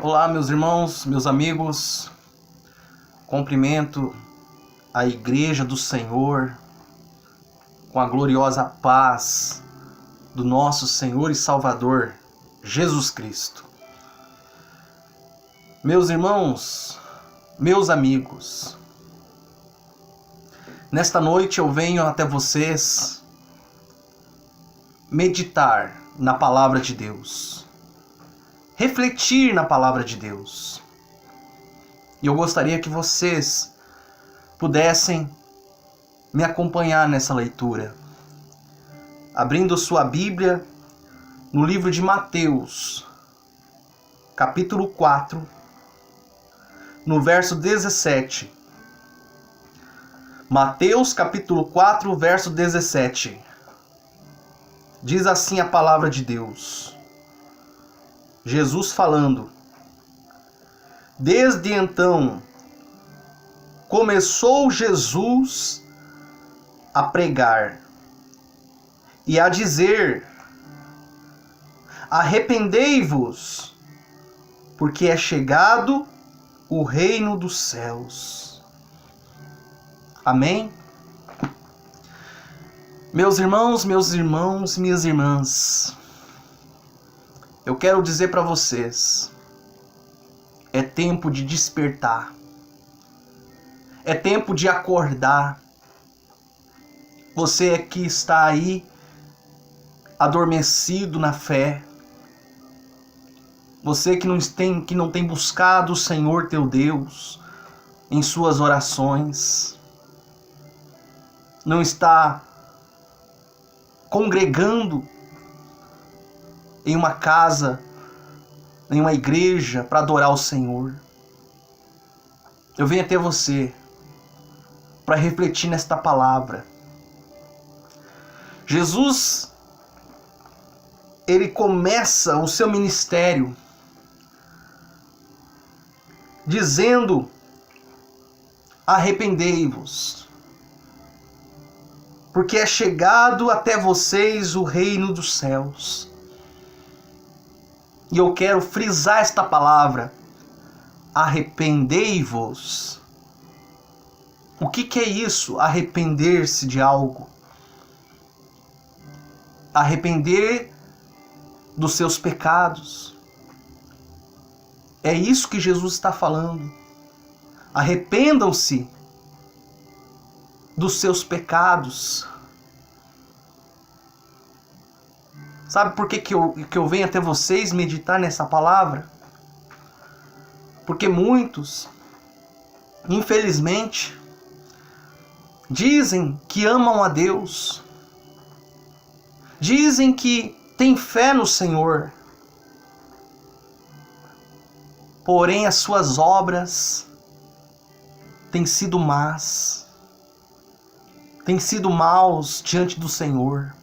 Olá, meus irmãos, meus amigos. Cumprimento a Igreja do Senhor com a gloriosa paz do nosso Senhor e Salvador, Jesus Cristo. Meus irmãos, meus amigos, nesta noite eu venho até vocês meditar na Palavra de Deus, refletir na Palavra de Deus. E eu gostaria que vocês pudessem me acompanhar nessa leitura, abrindo sua Bíblia no livro de Mateus, capítulo 4, no verso 17. Mateus, capítulo 4, verso 17. Diz assim a palavra de Deus. Jesus falando: Desde então, começou Jesus a pregar e a dizer: Arrependei-vos, porque é chegado o reino dos céus. Amém? Meus irmãos, minhas irmãs, eu quero dizer para vocês, é tempo de despertar, é tempo de acordar. Você que está aí adormecido na fé, você que não tem buscado o Senhor teu Deus em suas orações, não está congregando em uma casa, em uma igreja para adorar o Senhor. Eu venho até você para refletir nesta palavra. Jesus, ele começa o seu ministério dizendo: arrependei-vos, porque é chegado até vocês o reino dos céus. E eu quero frisar esta palavra: arrependei-vos. O que é isso? Arrepender-se de algo. Arrepender dos seus pecados. É isso que Jesus está falando. Arrependam-se dos seus pecados. Sabe por que eu venho até vocês meditar nessa palavra? Porque muitos, infelizmente, dizem que amam a Deus, dizem que têm fé no Senhor, porém as suas obras têm sido más, têm sido maus diante do Senhor.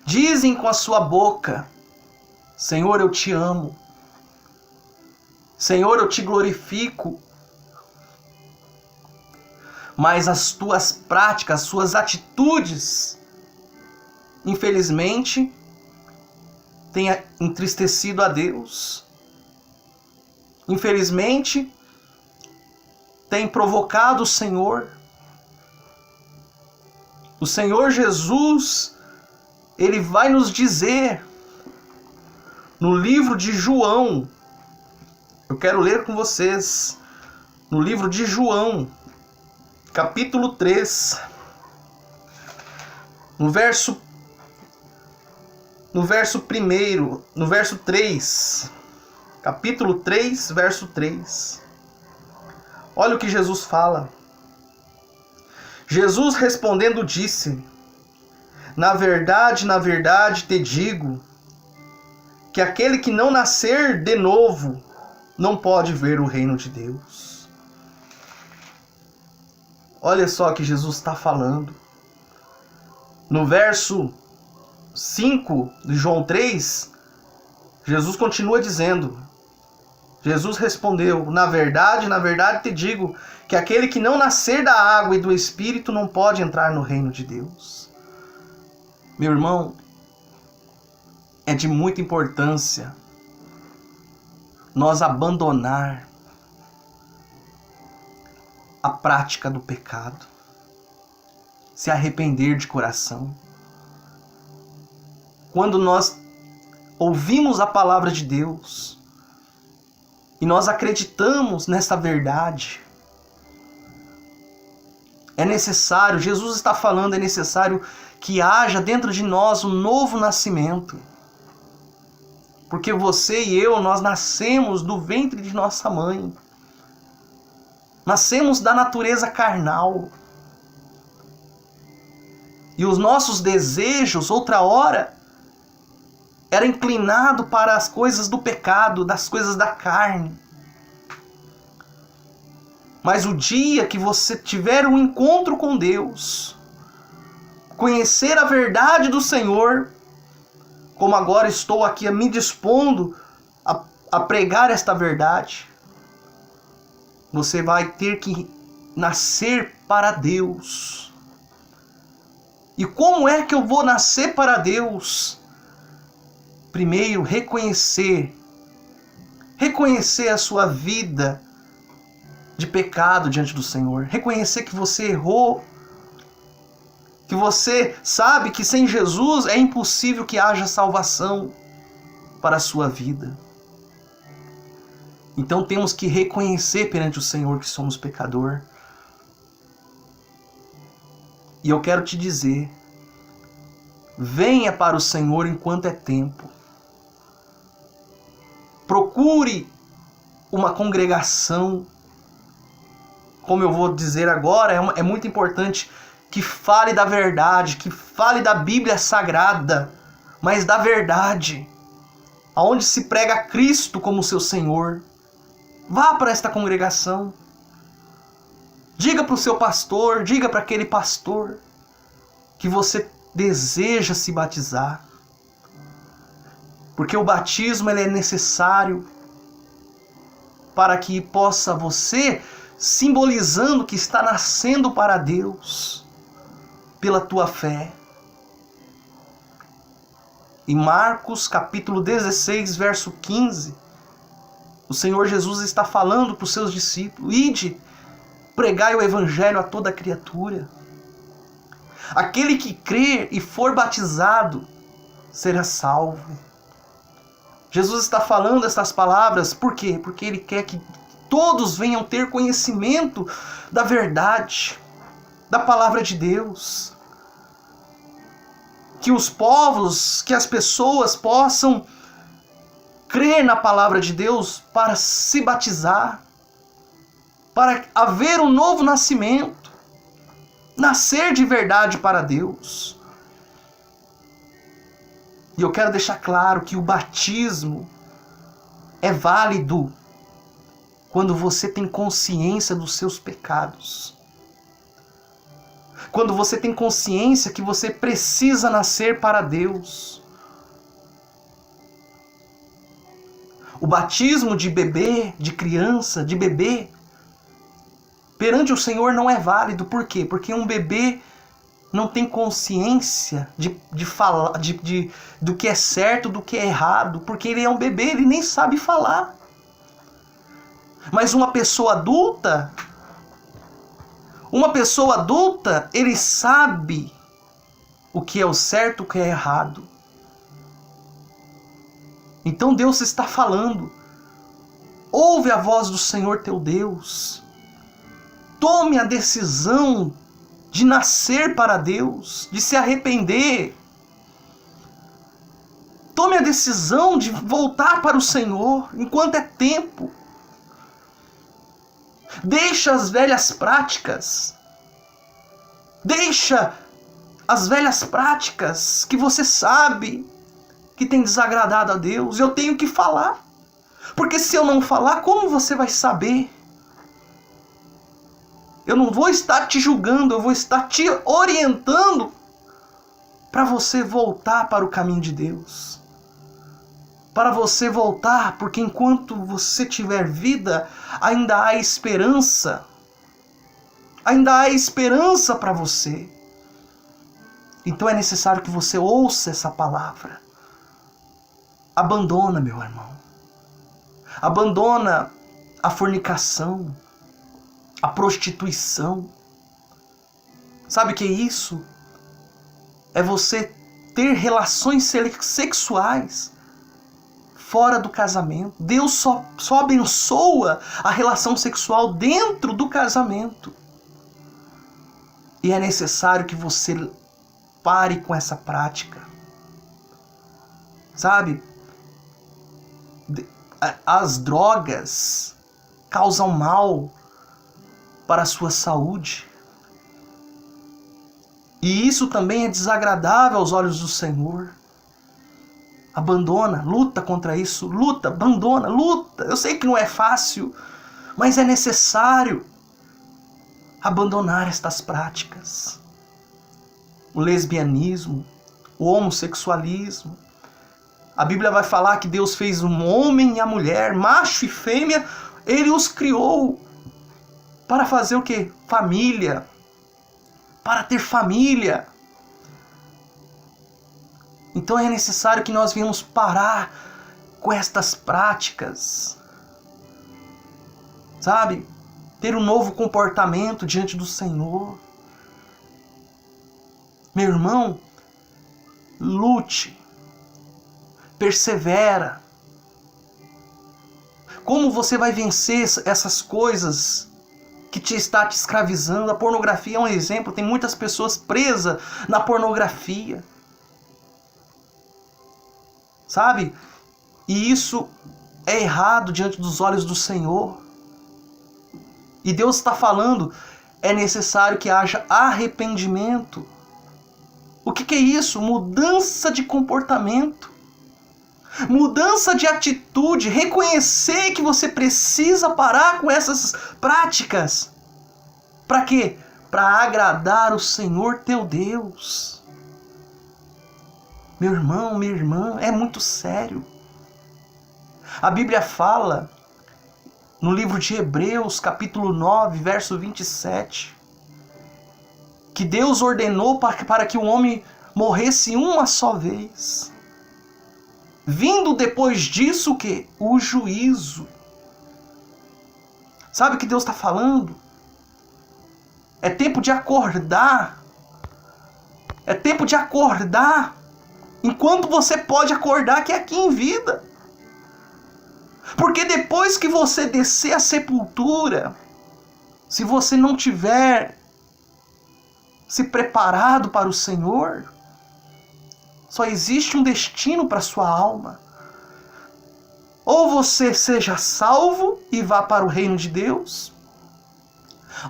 Dizem com a sua boca: Senhor, eu te amo. Senhor, eu te glorifico. Mas as tuas práticas, as suas atitudes, infelizmente, têm entristecido a Deus. Infelizmente, têm provocado o Senhor. O Senhor Jesus, ele vai nos dizer no livro de João. Eu quero ler com vocês no livro de João, capítulo 3, no verso 3, capítulo 3, verso 3. Olha o que Jesus fala. Jesus respondendo disse: na verdade te digo, que aquele que não nascer de novo não pode ver o reino de Deus. Olha só o que Jesus está falando. No verso 5 de João 3, Jesus continua dizendo: Jesus respondeu: na verdade te digo, que aquele que não nascer da água e do Espírito não pode entrar no reino de Deus. Meu irmão, é de muita importância nós abandonar a prática do pecado, se arrepender de coração. Quando nós ouvimos a palavra de Deus e nós acreditamos nessa verdade, é necessário, Jesus está falando, é necessário que haja dentro de nós um novo nascimento. Porque você e eu, nós nascemos do ventre de nossa mãe. Nascemos da natureza carnal. E os nossos desejos, outra hora, era inclinado para as coisas do pecado, das coisas da carne. Mas o dia que você tiver um encontro com Deus, conhecer a verdade do Senhor, como agora estou aqui me dispondo a pregar esta verdade, você vai ter que nascer para Deus. E como é que eu vou nascer para Deus? Primeiro, reconhecer a sua vida de pecado diante do Senhor. Reconhecer que você errou, que você sabe que sem Jesus é impossível que haja salvação para a sua vida. Então temos que reconhecer perante o Senhor que somos pecador. E eu quero te dizer, venha para o Senhor enquanto é tempo. Procure uma congregação. Como eu vou dizer agora, é muito importante que fale da verdade, que fale da Bíblia Sagrada, mas da verdade, aonde se prega Cristo como seu Senhor. Vá para esta congregação. Diga para o seu pastor, diga para aquele pastor que você deseja se batizar. Porque o batismo ele é necessário para que possa você, simbolizando que está nascendo para Deus, pela tua fé. Em Marcos capítulo 16, verso 15, o Senhor Jesus está falando para os seus discípulos: ide, pregai o evangelho a toda criatura. Aquele que crer e for batizado será salvo. Jesus está falando essas palavras, por quê? Porque Ele quer que todos venham ter conhecimento da verdade, da palavra de Deus. Que os povos, que as pessoas possam crer na palavra de Deus para se batizar, para haver um novo nascimento, nascer de verdade para Deus. E eu quero deixar claro que o batismo é válido quando você tem consciência dos seus pecados. Quando você tem consciência que você precisa nascer para Deus. O batismo de bebê, de criança, de bebê, perante o Senhor não é válido. Por quê? Porque um bebê não tem consciência de falar, do que é certo, do que é errado, porque ele é um bebê, ele nem sabe falar. Mas uma pessoa adulta, ele sabe o que é o certo, o que é errado. Então Deus está falando: ouve a voz do Senhor teu Deus, tome a decisão de nascer para Deus, de se arrepender. Tome a decisão de voltar para o Senhor enquanto é tempo. Deixa as velhas práticas. Deixa as velhas práticas que você sabe que tem desagradado a Deus. Eu tenho que falar. Porque se eu não falar, como você vai saber? Eu não vou estar te julgando, eu vou estar te orientando para você voltar para o caminho de Deus. Para você voltar, porque enquanto você tiver vida, ainda há esperança. Ainda há esperança para você. Então é necessário que você ouça essa palavra. Abandona, meu irmão. Abandona a fornicação, a prostituição. Sabe o que é isso? É você ter relações sexuais fora do casamento. Deus só abençoa a relação sexual dentro do casamento. E é necessário que você pare com essa prática. Sabe? As drogas causam mal para a sua saúde. E isso também é desagradável aos olhos do Senhor. Abandona, luta contra isso, luta, abandona, luta. Eu sei que não é fácil, mas é necessário abandonar estas práticas. O lesbianismo, o homossexualismo. A Bíblia vai falar que Deus fez um homem e a mulher, macho e fêmea, Ele os criou para fazer o quê? Família. Para ter família. Então é necessário que nós venhamos parar com estas práticas. Sabe? Ter um novo comportamento diante do Senhor. Meu irmão, lute. Persevera. Como você vai vencer essas coisas que está te escravizando? A pornografia é um exemplo. Tem muitas pessoas presas na pornografia. Sabe? E isso é errado diante dos olhos do Senhor. E Deus está falando, é necessário que haja arrependimento. O que é isso? Mudança de comportamento. Mudança de atitude. Reconhecer que você precisa parar com essas práticas. Para quê? Para agradar o Senhor teu Deus. Meu irmão, minha irmã, é muito sério. A Bíblia fala no livro de Hebreus, capítulo 9, verso 27, que Deus ordenou para que o homem morresse uma só vez. Vindo depois disso o quê? O juízo. Sabe o que Deus está falando? É tempo de acordar. É tempo de acordar. Enquanto você pode acordar, que é aqui em vida. Porque depois que você descer a sepultura, se você não tiver se preparado para o Senhor, só existe um destino para a sua alma. Ou você seja salvo e vá para o reino de Deus,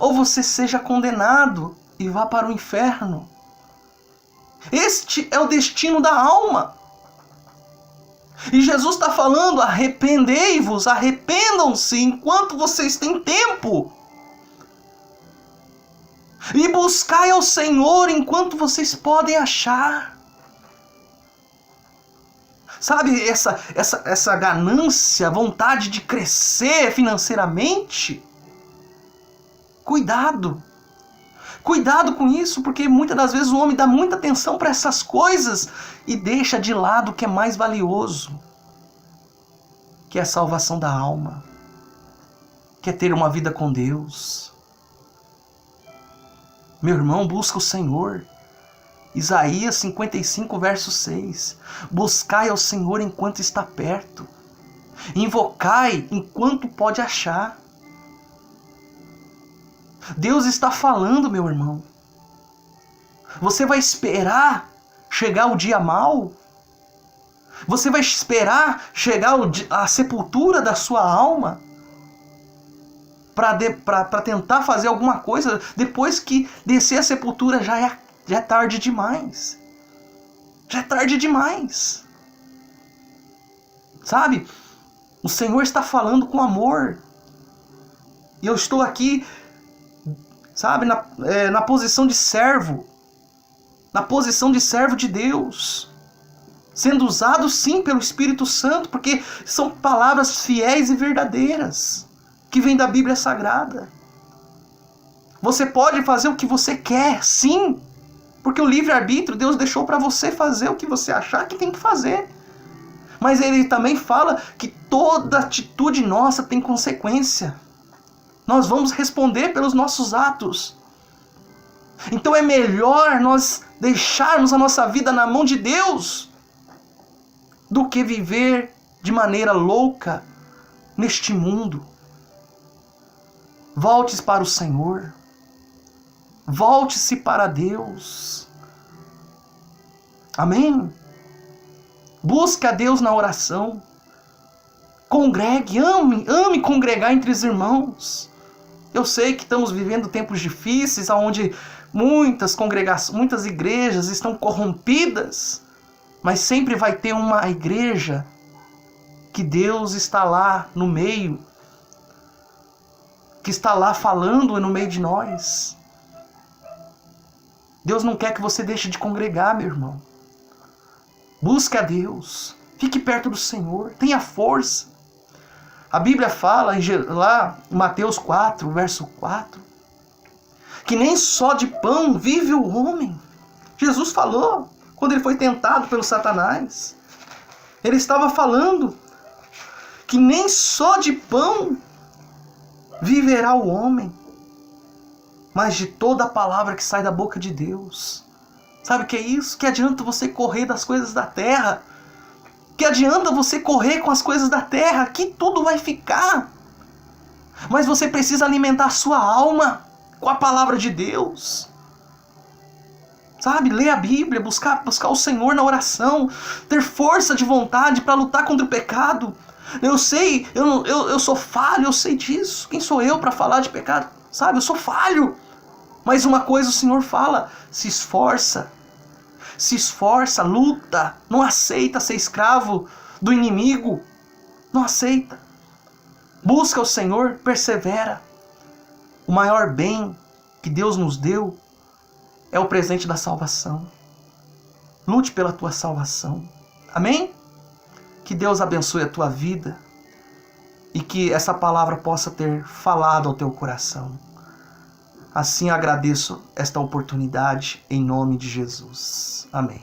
ou você seja condenado e vá para o inferno. Este é o destino da alma. E Jesus está falando, arrependei-vos, arrependam-se enquanto vocês têm tempo. E buscai ao Senhor enquanto vocês podem achar. Sabe, essa ganância, vontade de crescer financeiramente? Cuidado. Cuidado com isso, porque muitas das vezes o homem dá muita atenção para essas coisas e deixa de lado o que é mais valioso, que é a salvação da alma, que é ter uma vida com Deus. Meu irmão, busca o Senhor. Isaías 55, verso 6. Buscai ao Senhor enquanto está perto. Invocai enquanto pode achar. Deus está falando, meu irmão. Você vai esperar chegar o dia mau? Você vai esperar chegar a sepultura da sua alma? Para tentar fazer alguma coisa? Depois que descer a sepultura já é tarde demais. Já é tarde demais. Sabe? O Senhor está falando com amor. E eu estou aqui, sabe, na posição de servo. Na posição de servo de Deus. Sendo usado sim pelo Espírito Santo, porque são palavras fiéis e verdadeiras, que vêm da Bíblia Sagrada. Você pode fazer o que você quer, sim, porque o livre-arbítrio Deus deixou para você fazer o que você achar que tem que fazer. Mas ele também fala que toda atitude nossa tem consequência. Nós vamos responder pelos nossos atos. Então é melhor nós deixarmos a nossa vida na mão de Deus do que viver de maneira louca neste mundo. Volte-se para o Senhor. Volte-se para Deus. Amém? Busque a Deus na oração. Congregue, ame congregar entre os irmãos. Eu sei que estamos vivendo tempos difíceis, onde muitas congregações, muitas igrejas estão corrompidas, mas sempre vai ter uma igreja que Deus está lá no meio, que está lá falando no meio de nós. Deus não quer que você deixe de congregar, meu irmão. Busque a Deus, fique perto do Senhor, tenha força. A Bíblia fala lá em Mateus 4, verso 4, que nem só de pão vive o homem. Jesus falou quando ele foi tentado pelo Satanás. Ele estava falando que nem só de pão viverá o homem, mas de toda a palavra que sai da boca de Deus. Sabe o que é isso? Que adianta você correr das coisas da terra? Que adianta você correr com as coisas da terra? Que tudo vai ficar. Mas você precisa alimentar a sua alma com a palavra de Deus. Sabe? Ler a Bíblia, buscar o Senhor na oração, ter força de vontade para lutar contra o pecado. Eu sei, eu sou falho, eu sei disso. Quem sou eu para falar de pecado? Sabe? Eu sou falho. Mas uma coisa o Senhor fala: se esforça, luta, não aceita ser escravo do inimigo, não aceita. Busca o Senhor, persevera. O maior bem que Deus nos deu é o presente da salvação. Lute pela tua salvação. Amém? Que Deus abençoe a tua vida e que essa palavra possa ter falado ao teu coração. Assim agradeço esta oportunidade em nome de Jesus. Amém.